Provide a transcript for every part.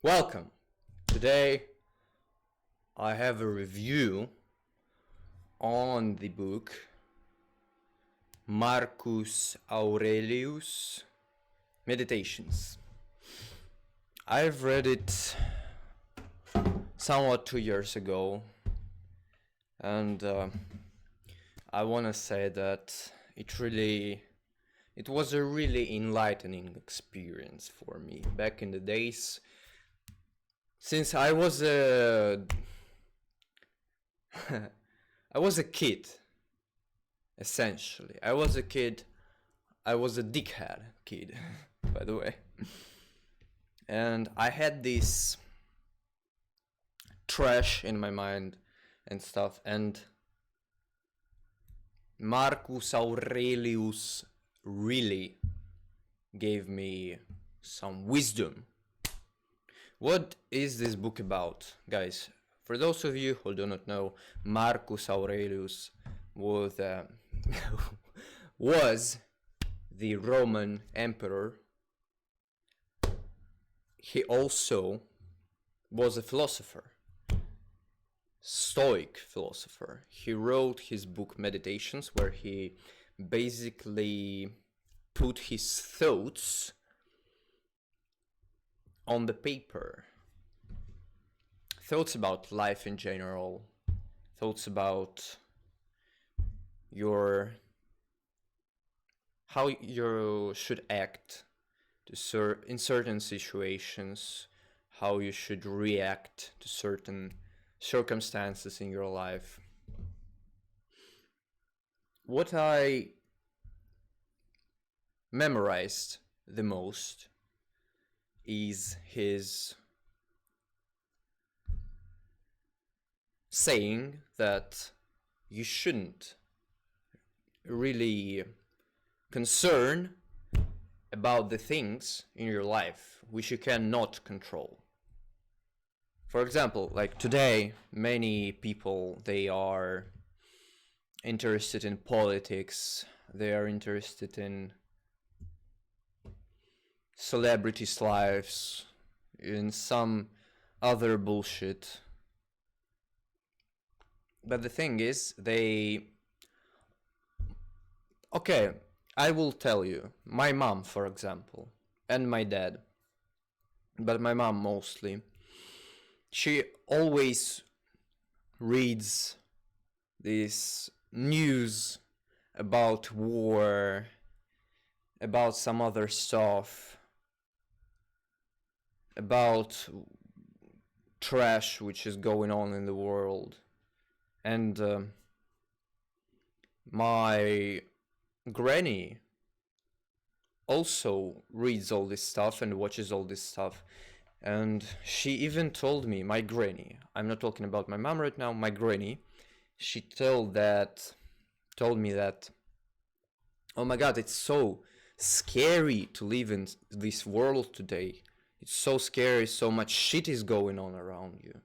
Welcome. Today I have a review on the book Marcus Aurelius Meditations. I've read it somewhat 2 years ago, and I want to say that it was a really enlightening experience for me back in the days. Since I was a kid, essentially. I was a dickhead kid, by the way. And I had this trash in my mind and stuff, and Marcus Aurelius really gave me some wisdom. What is this book about, guys? For those of you who do not know, Marcus Aurelius was the Roman emperor. He also was a philosopher, Stoic philosopher. He wrote his book Meditations, where he basically put his thoughts on the paper. Thoughts about life in general, thoughts about how you should act in certain situations, how you should react to certain circumstances in your life. What I memorized the most is his saying that you shouldn't really concern about the things in your life which you cannot control. For example, like today, many people, they are interested in politics, they are interested in celebrities' lives, in some other bullshit. But the thing is, okay, I will tell you, my mom, for example, and my dad, but my mom mostly, she always reads this news about war, about some other stuff, about trash which is going on in the world. And my granny also reads all this stuff and watches all this stuff. And she even told me, my granny, I'm not talking about my mom right now, my granny, she told me that, oh my god, it's so scary to live in this world today. It's so scary, so much shit is going on around you.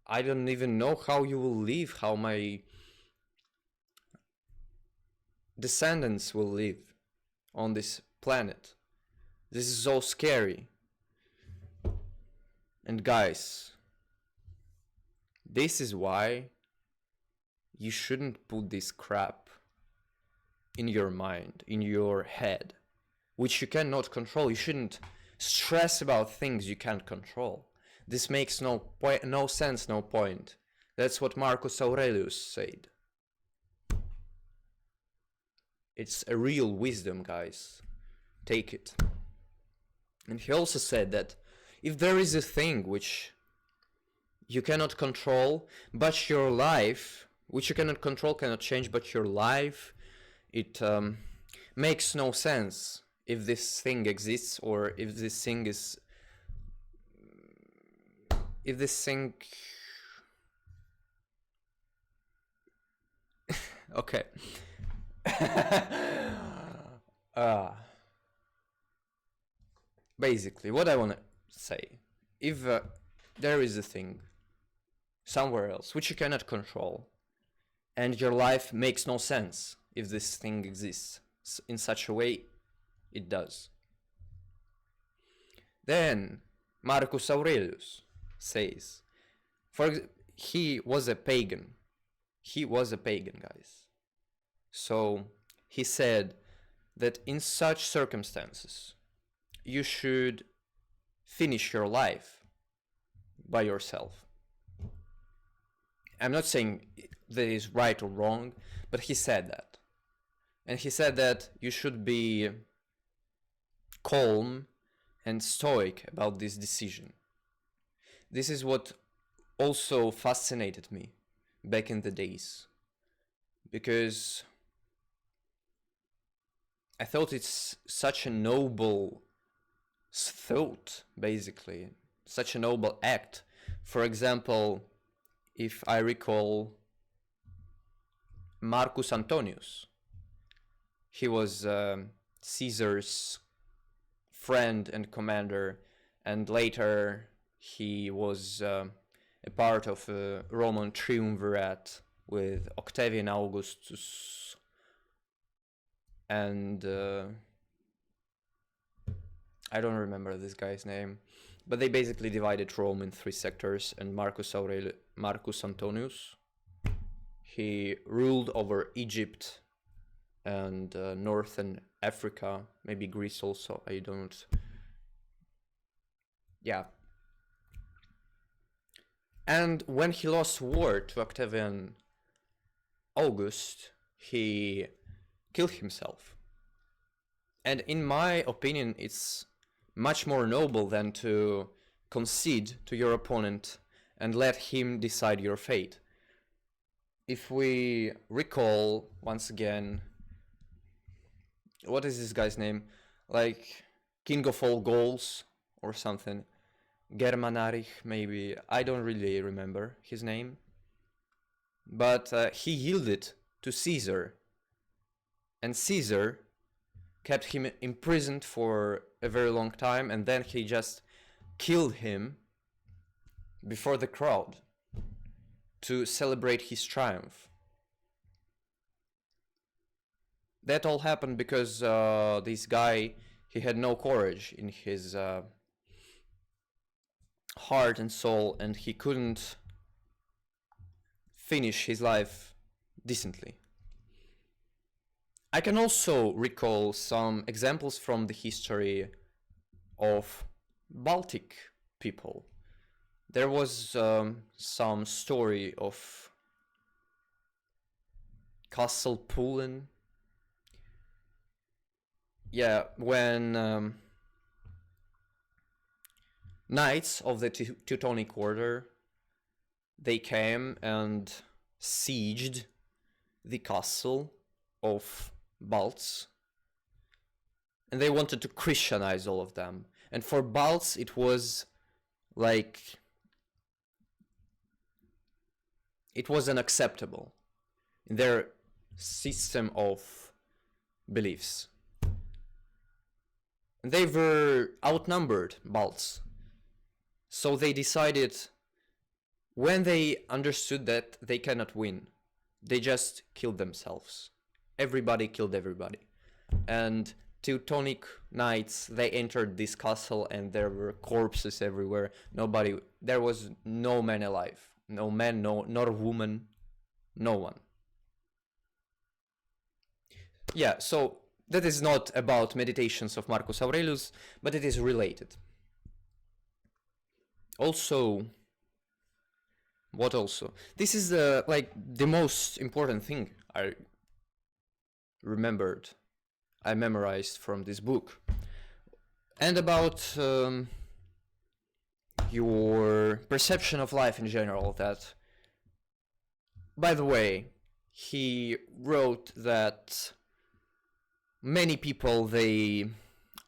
I don't even know how you will live, how my descendants will live on this planet. This is so scary. And guys, this is why you shouldn't put this crap in your mind, in your head, which you cannot control. You shouldn't stress about things you can't control. This makes no sense, no point. That's what Marcus Aurelius said. It's a real wisdom, guys. Take it. And he also said that if there is a thing which you cannot control, but your life, which you cannot control, cannot change, but your life, it makes no sense if this thing exists, or if this thing is... If this thing... Okay. Basically, what I want to say, if there is a thing somewhere else which you cannot control, and your life makes no sense if this thing exists in such a way it does, then Marcus Aurelius says. He was a pagan. He was a pagan, guys. So he said that in such circumstances, you should finish your life by yourself. I'm not saying that is right or wrong, but he said that. And he said that you should be calm and stoic about this decision. This is what also fascinated me back in the days, because I thought it's such a noble thought, basically, such a noble act. For example, if I recall Marcus Antonius, he was Caesar's friend and commander, and later he was a part of a Roman triumvirate with Octavian Augustus and I don't remember this guy's name, but they basically divided Rome in 3 sectors, and Marcus Antonius, he ruled over Egypt and northern Africa, maybe Greece also, I don't... Yeah. And when he lost war to Octavian August, he killed himself. And in my opinion, it's much more noble than to concede to your opponent and let him decide your fate. If we recall, once again, what is this guy's name? Like, King of all Gauls or something. Germanarich, maybe. I don't really remember his name. But he yielded to Caesar. And Caesar kept him imprisoned for a very long time, and then he just killed him before the crowd to celebrate his triumph. That all happened because this guy, he had no courage in his heart and soul, and he couldn't finish his life decently. I can also recall some examples from the history of Baltic people. There was some story of Castle Pullen. Yeah, when knights of the Teutonic Order, they came and sieged the castle of Balts, and they wanted to Christianize all of them. And for Balts, it was like, it was unacceptable in their system of beliefs. And they were outnumbered, Balts. So they decided, when they understood that they cannot win, they just killed themselves. Everybody killed everybody. And Teutonic knights, they entered this castle and there were corpses everywhere. There was no man alive. No man, not a woman, no one. Yeah, so that is not about Meditations of Marcus Aurelius, but it is related. Also, what also? This is like the most important thing I remembered, I memorized from this book. And about your perception of life in general, that, by the way, he wrote that many people, they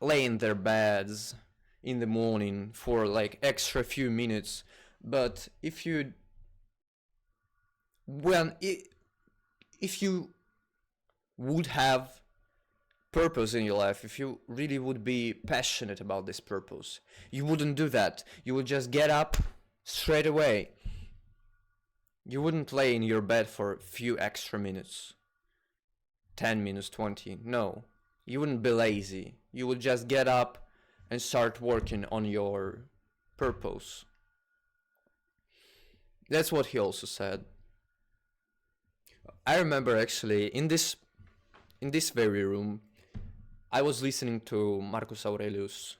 lay in their beds in the morning for like extra few minutes, but if you would have purpose in your life, if you really would be passionate about this purpose, you wouldn't do that. You would just get up straight away. You wouldn't lay in your bed for a few extra minutes, 10 minutes, 20. No, you wouldn't be lazy. You would just get up and start working on your purpose. That's what he also said. I remember actually in this very room, I was listening to Marcus Aurelius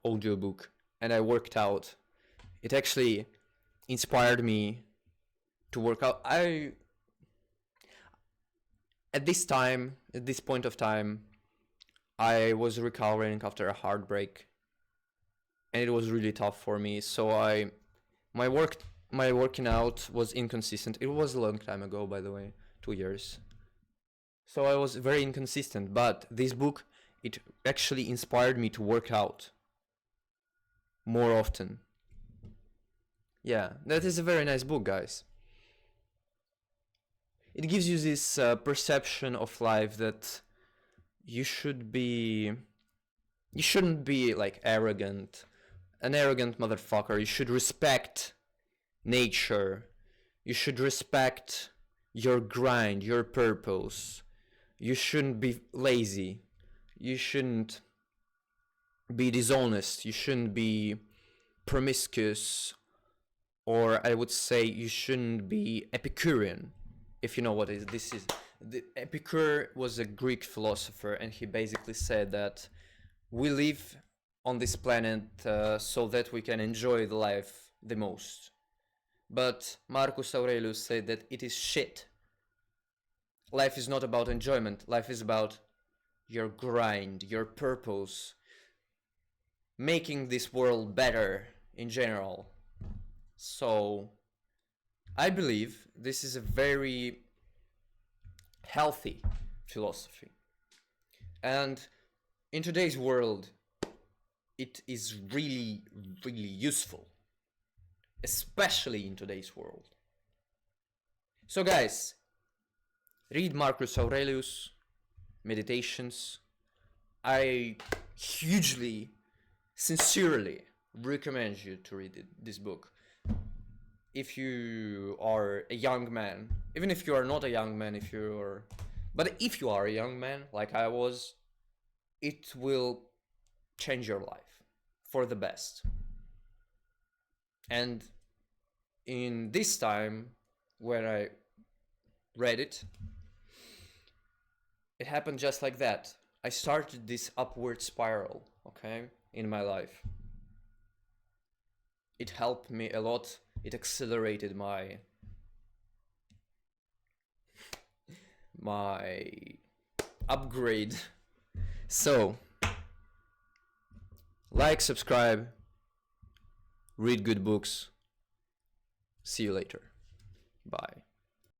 audiobook and I worked out. It actually inspired me to work out. At this point of time, I was recovering after a heartbreak, and it was really tough for me. So my working out was inconsistent. It was a long time ago, by the way, 2 years. So I was very inconsistent, but this book, it actually inspired me to work out more often. Yeah, that is a very nice book, guys. It gives you this perception of life that you shouldn't be like an arrogant motherfucker. You should respect nature. You should respect your grind, your purpose. You shouldn't be lazy. You shouldn't be dishonest. You shouldn't be promiscuous. Or I would say you shouldn't be Epicurean, if you know what this is. The Epicure was a Greek philosopher, and he basically said that we live on this planet so that we can enjoy the life the most. But Marcus Aurelius said that it is shit. Life is not about enjoyment. Life is about your grind, your purpose, making this world better in general. So I believe this is a very healthy philosophy. And in today's world, it is really, really useful. Especially in today's world. So guys, read Marcus Aurelius' Meditations. I hugely, sincerely recommend you to read this book. If you are a young man, even if you are not a young man, but if you are a young man like I was, it will change your life for the best. And in this time when I read it, it happened just like that. I started this upward spiral, okay, in my life. It helped me a lot. It accelerated my upgrade. So, like, subscribe, read good books. See you later. Bye.